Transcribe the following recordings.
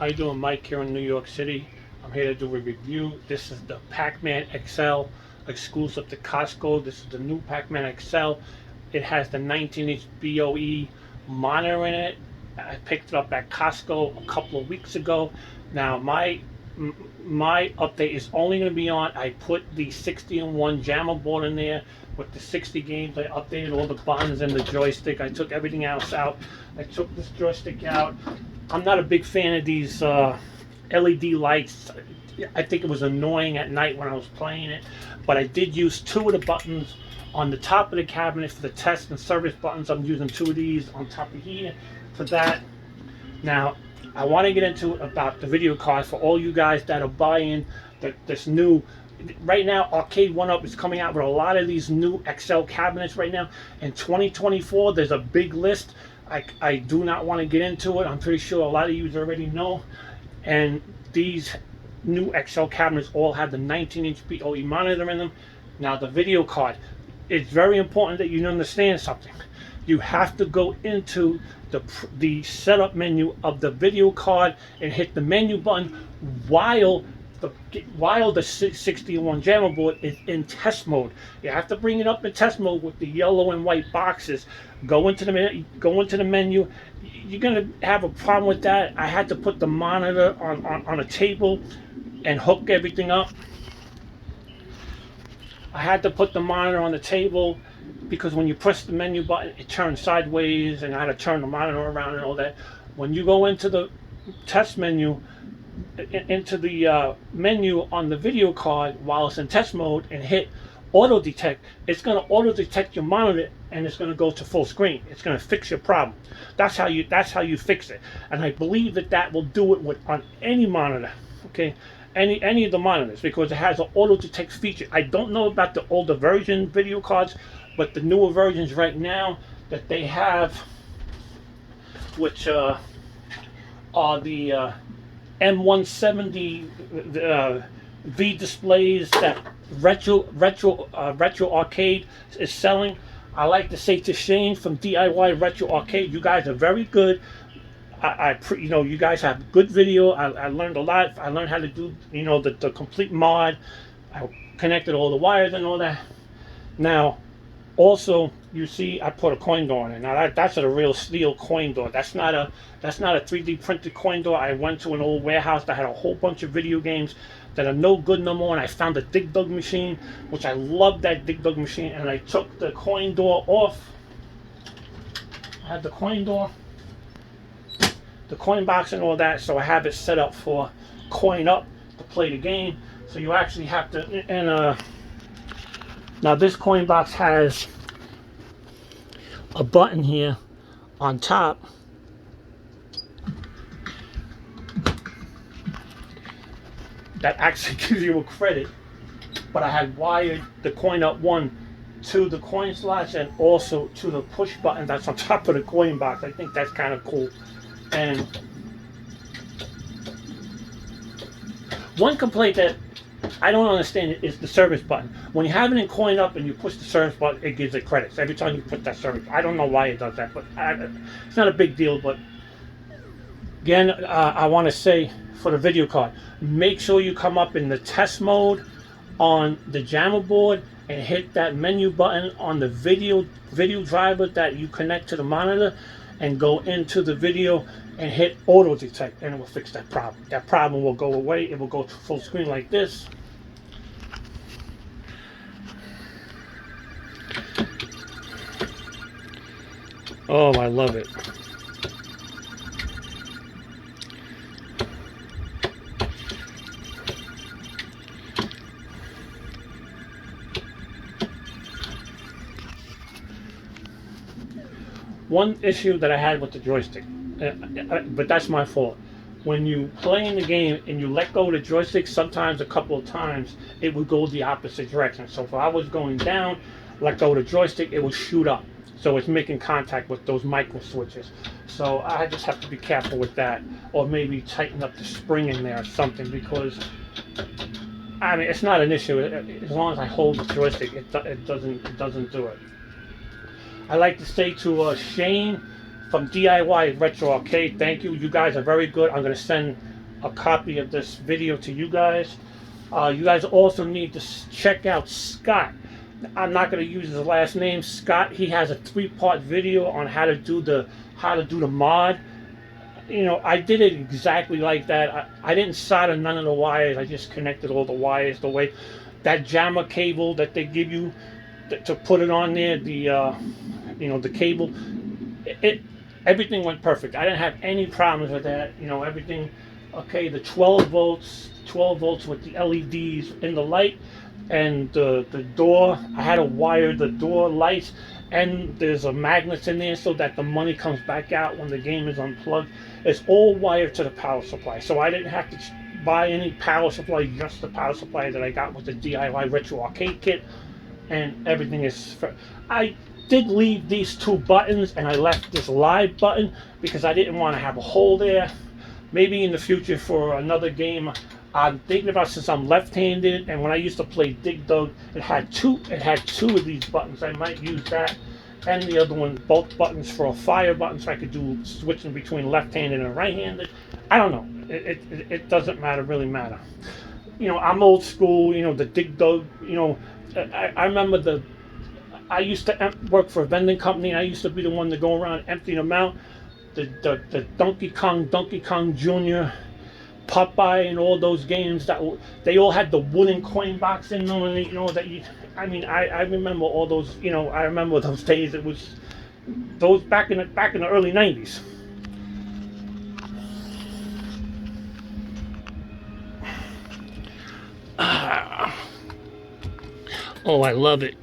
How you doing? Mike here in New York City. I'm here to do a review. This is the Pac-Man XL exclusive to Costco. This is the new Pac-Man XL. It has the 19-inch BOE monitor in it. I picked it up at Costco a couple of weeks ago. Now my update is only going to be on. I put the 60-in-1 jammer board in there with the 60 games. I updated all the buttons and the joystick. I took everything else out. I took this joystick out. I'm not a big fan of these LED lights. I think it was annoying at night when I was playing it, but I did use two of the buttons on the top of the cabinet for the test and service buttons. I'm using two of these on top of here for that. Now, I want to get into about the video card for all you guys that are buying this new. Right now, Arcade1up is coming out with a lot of these new XL cabinets right now. In 2024, there's a big list. I do not want to get into it. I'm pretty sure a lot of you already know. And these new XL cabinets all have the 19-inch BOE monitor in them. Now, the video card, it's very important that you understand something. You have to go into the setup menu of the video card and hit the menu button while the 60-in-1 jammer board is in test mode. You have to bring it up in test mode with the yellow and white boxes. Go into the menu. You're gonna have a problem with that. I had to put the monitor on a table and hook everything up. I had to put the monitor on the table because when you press the menu button, it turns sideways, and I had to turn the monitor around and all that. When you go into the test menu, into the menu on the video card while it's in test mode and hit auto detect, it's going to auto detect your monitor and it's going to go to full screen. It's going to fix your problem. That's how you fix it. And I believe that will do it on any monitor, okay, any of the monitors, because it has an auto detect feature. I don't know about the older version video cards, but the newer versions right now that they have, which are the M170 V displays that retro arcade is selling. I like to say to Shane from DIY Retro Arcade, you guys are very good. You guys have good video. I learned a lot. I learned how to do the complete mod. I connected all the wires and all that. Now, also, you see, I put a coin door in it. Now that's a real steel coin door. That's not a 3D printed coin door. I went to an old warehouse that had a whole bunch of video games that are no good no more, and I found a Dig Dug machine, which I love that Dig Dug machine, and I took the coin door off. I had the coin door, the coin box and all that, so I have it set up for coin up to play the game. So you actually have to, and now this coin box has a button here on top that actually gives you a credit, but I had wired the coin up one to the coin slots and also to the push button that's on top of the coin box. I think that's kind of cool. And one complaint that I don't understand is the service button. When you have it in coin up and you push the service button, it gives it credits every time you put that service. I don't know why it does that, but it's not a big deal. But again, I want to say for the video card, make sure you come up in the test mode on the jammer board and hit that menu button on the video driver that you connect to the monitor, and go into the video and hit auto detect, and it will fix that problem. That problem will go away. It will go to full screen like this. Oh, I love it. One issue that I had with the joystick, but that's my fault. When you play in the game and you let go of the joystick, sometimes a couple of times it would go the opposite direction. So if I was going down, let go of the joystick, it would shoot up. So it's making contact with those micro switches. So I just have to be careful with that, or maybe tighten up the spring in there or something, because I mean, it's not an issue as long as I hold the joystick. It doesn't do it. I'd like to say to Shane from DIY Retro Arcade, thank you. You guys are very good. I'm going to send a copy of this video to you guys. You guys also need to check out Scott. I'm not going to use his last name, Scott. He has a 3-part video on how to do the mod. You know, I did it exactly like that. I didn't solder none of the wires. I just connected all the wires the way that jammer cable that they give you to put it on there. The you know, the cable. Everything went perfect. I didn't have any problems with that. You know, everything. Okay, the 12 volts with the LEDs in the light, and the door. I had to wire the door lights, and there's a magnets in there so that the money comes back out when the game is unplugged. It's all wired to the power supply, so I didn't have to buy any power supply. Just the power supply that I got with the DIY Retro Arcade kit, and everything is. I did leave these 2 buttons, and I left this live button because I didn't want to have a hole there. Maybe in the future for another game, I'm thinking about, since I'm left-handed, and when I used to play Dig Dug, it had two of these buttons. I might use that, and the other one, both buttons for a fire button, so I could do switching between left-handed and right-handed. I don't know. It doesn't really matter. You know, I'm old school. You know, the Dig Dug. You know, I remember I used to work for a vending company, and I used to be the one to go around emptying them out. The Donkey Kong Jr., Popeye, and all those games they all had the wooden coin box in them, and you know that I remember all those. You know, I remember those days. It was those back in the early '90s. Oh, I love it.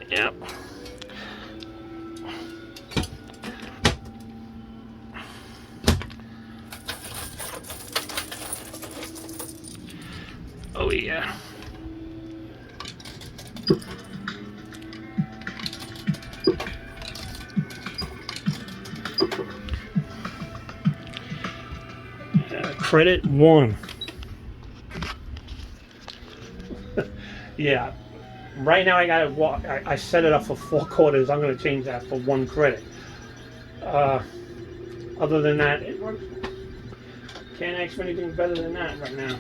Yep. Oh yeah. Credit 1. Yeah. Right now I set it up for 4 quarters. I'm going to change that for 1 credit. Other than that, it works. Can't ask for anything better than that right now.